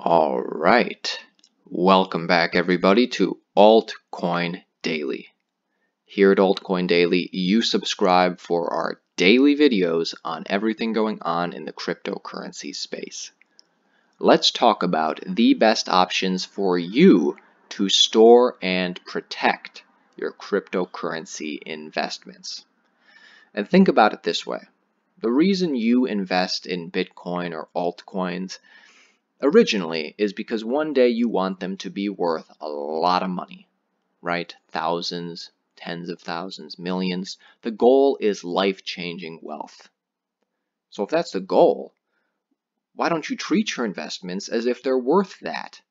All right, welcome back everybody to Altcoin Daily. Here at Altcoin Daily, you subscribe for our daily videos on everything going on in the cryptocurrency space. Let's talk about the best options for you to store and protect your cryptocurrency investments. And think about it this way. The reason you invest in Bitcoin or altcoins originally is because one day you want them to be worth a lot of money, right? Thousands, tens of thousands, millions. The goal is life-changing wealth. So if that's the goal, why don't you treat your investments as if they're worth that?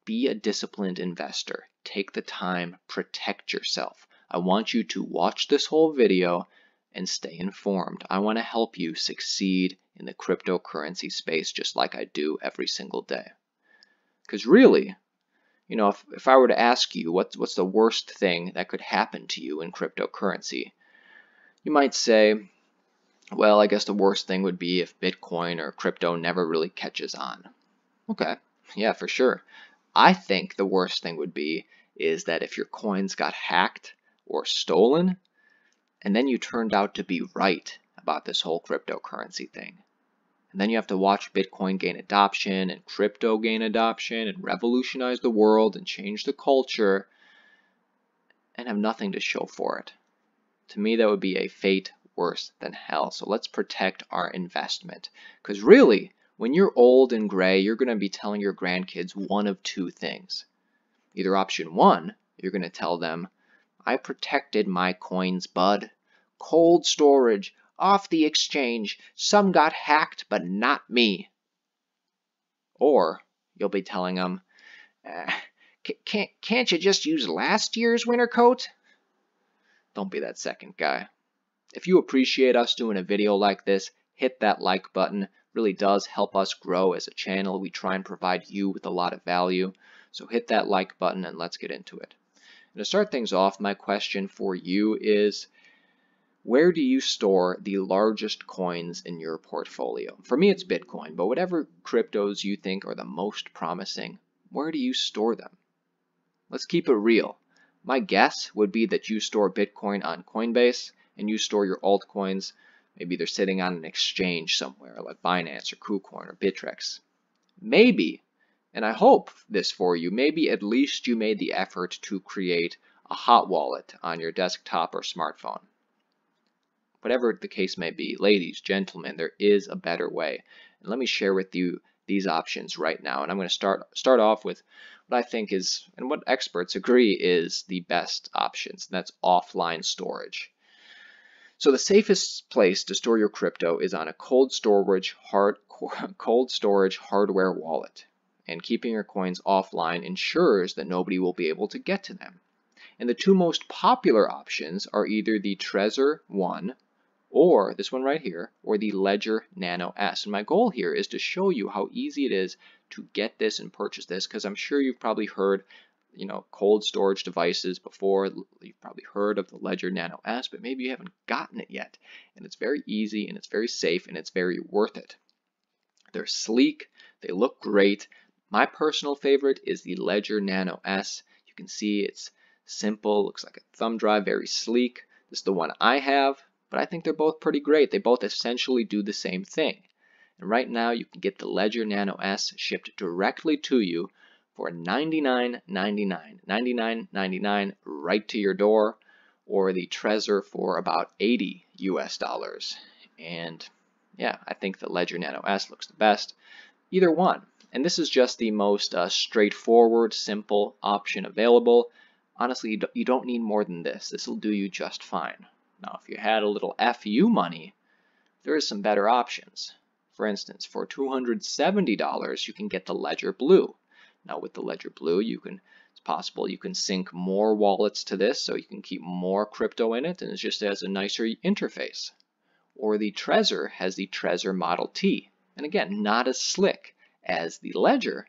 Be a disciplined investor. Take the time, protect yourself. I want you to watch this whole video and stay informed. I want to help you succeed in the cryptocurrency space just like I do every single day. Because really, if I were to ask you what's the worst thing that could happen to you in cryptocurrency, you might say, well, I guess the worst thing would be if Bitcoin or crypto never really catches on. Okay, yeah, for sure. I think the worst thing would be is that if your coins got hacked or stolen, and then you turned out to be right about this whole cryptocurrency thing. And then you have to watch Bitcoin gain adoption and crypto gain adoption and revolutionize the world and change the culture and have nothing to show for it. To me, that would be a fate worse than hell. So let's protect our investment. Because really, when you're old and gray, you're going to be telling your grandkids one of two things. Either option one, you're going to tell them, I protected my coins, bud. Cold storage, off the exchange. Some got hacked, but not me. Or you'll be telling them, can't you just use last year's winter coat? Don't be that second guy. If you appreciate us doing a video like this, hit that like button. It really does help us grow as a channel. We try and provide you with a lot of value. So hit that like button and let's get into it. And to start things off, my question for you is, where do you store the largest coins in your portfolio? For me, it's Bitcoin, but whatever cryptos you think are the most promising, where do you store them? Let's keep it real. My guess would be that you store Bitcoin on Coinbase and you store your altcoins. Maybe they're sitting on an exchange somewhere like Binance or KuCoin or Bittrex. Maybe, and I hope this for you, maybe at least you made the effort to create a hot wallet on your desktop or smartphone. Whatever the case may be, ladies, gentlemen, there is a better way. And let me share with you these options right now. And I'm going to start off with what I think is, and what experts agree is the best options, and that's offline storage. So the safest place to store your crypto is on a cold storage hardware wallet. And keeping your coins offline ensures that nobody will be able to get to them. And the two most popular options are either the Trezor One, or this one right here, or the Ledger Nano S. And my goal here is to show you how easy it is to get this and purchase this, because I'm sure you've probably heard, cold storage devices before. You've probably heard of the Ledger Nano S, but maybe you haven't gotten it yet. And it's very easy, and it's very safe, and it's very worth it. They're sleek, they look great. My personal favorite is the Ledger Nano S. You can see it's simple, looks like a thumb drive, very sleek. This is the one I have, but I think they're both pretty great. They both essentially do the same thing. And right now you can get the Ledger Nano S shipped directly to you for $99.99, $99.99 right to your door, or the Trezor for about $80 US. And yeah, I think the Ledger Nano S looks the best. Either one. And this is just the most straightforward, simple option available. Honestly, you don't need more than this. This will do you just fine. Now, if you had a little FU money, there is some better options. For instance, for $270, you can get the Ledger Blue. Now, with the Ledger Blue, it's possible you can sync more wallets to this, so you can keep more crypto in it, and it just has a nicer interface. Or the Trezor has the Trezor Model T. And again, not as slick as the Ledger,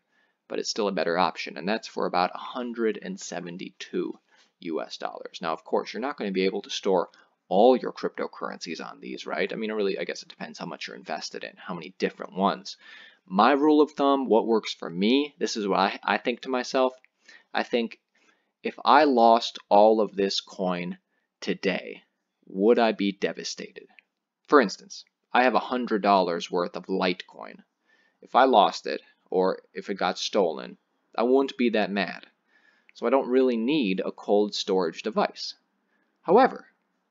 but it's still a better option, and that's for about $172 US. Now, of course, you're not going to be able to store all your cryptocurrencies on these, right? I mean, really, I guess it depends how much you're invested in, how many different ones. My rule of thumb, what works for me, this is what I think to myself. I think if I lost all of this coin today, would I be devastated? For instance, I have $100 worth of Litecoin. If I lost it, or if it got stolen, I wouldn't be that mad. So I don't really need a cold storage device. However,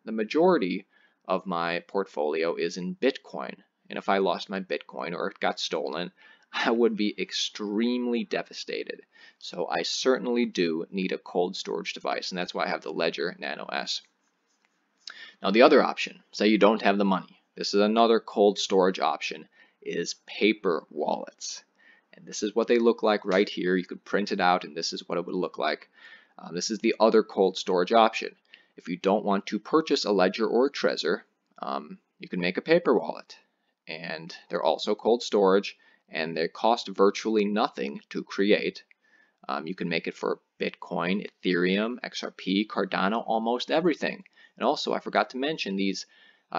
the majority of my portfolio is in Bitcoin, and if I lost my Bitcoin or it got stolen, I would be extremely devastated. So I certainly do need a cold storage device, and that's why I have the Ledger Nano S. Now the other option, say you don't have the money, this is another cold storage option, is paper wallets. And this is what they look like right here. You could print it out and this is what it would look like. This is the other cold storage option. If you don't want to purchase a Ledger or a Trezor, you can make a paper wallet. And they're also cold storage and they cost virtually nothing to create. You can make it for Bitcoin, Ethereum, XRP, Cardano, almost everything. And also, I forgot to mention these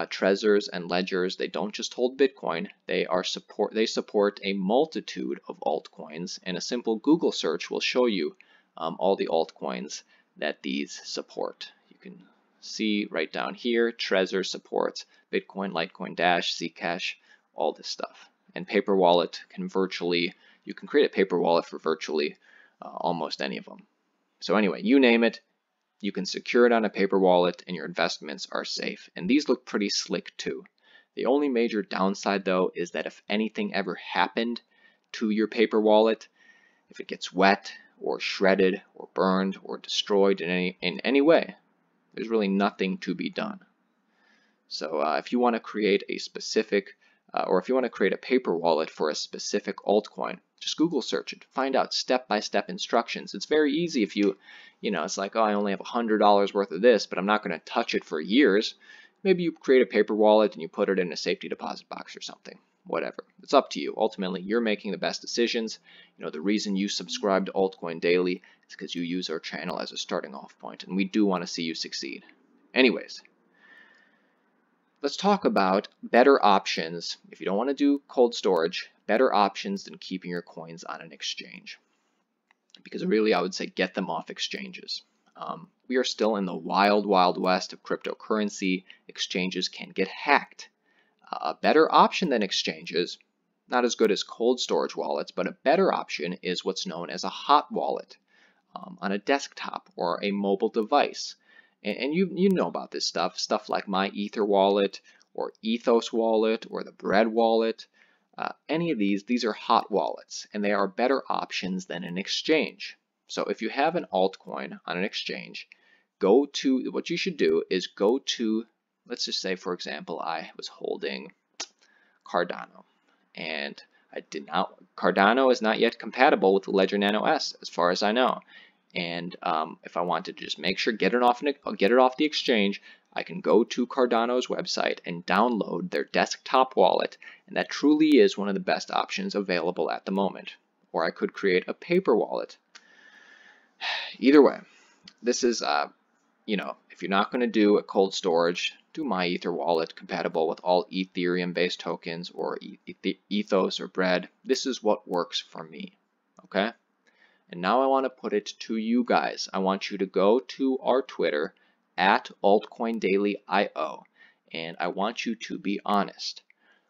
Trezors and Ledgers, they don't just hold Bitcoin, they support a multitude of altcoins, and a simple Google search will show you all the altcoins that these support. You can see right down here, Trezor supports Bitcoin, Litecoin, Dash, Zcash, all this stuff. And paper wallet can you can create a paper wallet for virtually almost any of them. So anyway, you name it, you can secure it on a paper wallet and your investments are safe. And these look pretty slick too. The only major downside though is that if anything ever happened to your paper wallet, if it gets wet or shredded or burned or destroyed in any way, there's really nothing to be done. So if you want to create a specific or if you want to create a paper wallet for a specific altcoin, just Google search it. Find out step-by-step instructions. It's very easy if it's like, oh, I only have $100 worth of this, but I'm not going to touch it for years. Maybe you create a paper wallet and you put it in a safety deposit box or something. Whatever. It's up to you. Ultimately, you're making the best decisions. The reason you subscribe to Altcoin Daily is because you use our channel as a starting off point, and we do want to see you succeed. Anyways, let's talk about better options. If you don't want to do cold storage, better options than keeping your coins on an exchange. Because really, I would say get them off exchanges. We are still in the wild, wild west of cryptocurrency. Exchanges can get hacked. A better option than exchanges, not as good as cold storage wallets, but a better option is what's known as a hot wallet on a desktop or a mobile device. And you know about this stuff like MyEtherWallet or Ethos wallet or the Bread wallet. Any of these are hot wallets, and they are better options than an exchange. So if you have an altcoin on an exchange, what you should do is go to, let's just say, for example, I was holding Cardano, and Cardano is not yet compatible with the Ledger Nano S, as far as I know. And if I wanted to just make sure get it off the exchange, I can go to Cardano's website and download their desktop wallet, and that truly is one of the best options available at the moment. Or I could create a paper wallet. Either way, this is if you're not going to do a cold storage, do MyEtherWallet compatible with all Ethereum-based tokens or ethos or Bread. This is what works for me. Okay. And now I want to put it to you guys. I want you to go to our Twitter at altcoindailyio, and I want you to be honest.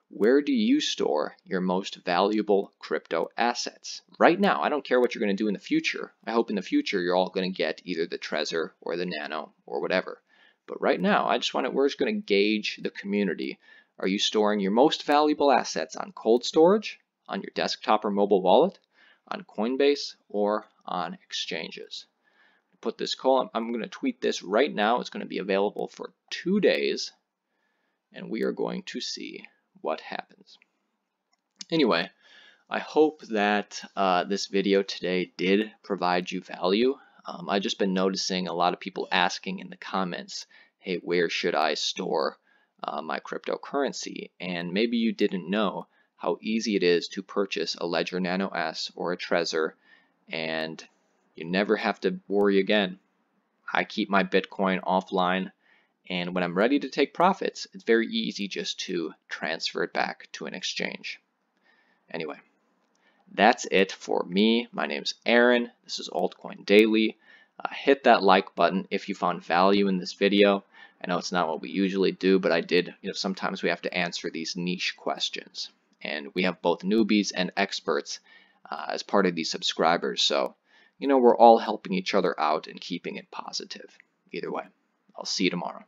Where do you store your most valuable crypto assets? Right now, I don't care what you're going to do in the future. I hope in the future you're all going to get either the Trezor or the Nano or whatever. But right now, we're just going to gauge the community. Are you storing your most valuable assets on cold storage, on your desktop or mobile wallet, on Coinbase, or on exchanges? Put this call. I'm going to tweet this right now. It's going to be available for 2 days, and we are going to see what happens. Anyway, I hope that this video today did provide you value. I've just been noticing a lot of people asking in the comments, hey, where should I store my cryptocurrency? And maybe you didn't know how easy it is to purchase a Ledger Nano S or a Trezor, and you never have to worry again. I keep my Bitcoin offline, and when I'm ready to take profits, it's very easy just to transfer it back to an exchange. Anyway, that's it for me. My name's Aaron. This is Altcoin Daily. Hit that like button if you found value in this video. I know it's not what we usually do, but I did, sometimes we have to answer these niche questions. And we have both newbies and experts as part of these subscribers. So, we're all helping each other out and keeping it positive. Either way, I'll see you tomorrow.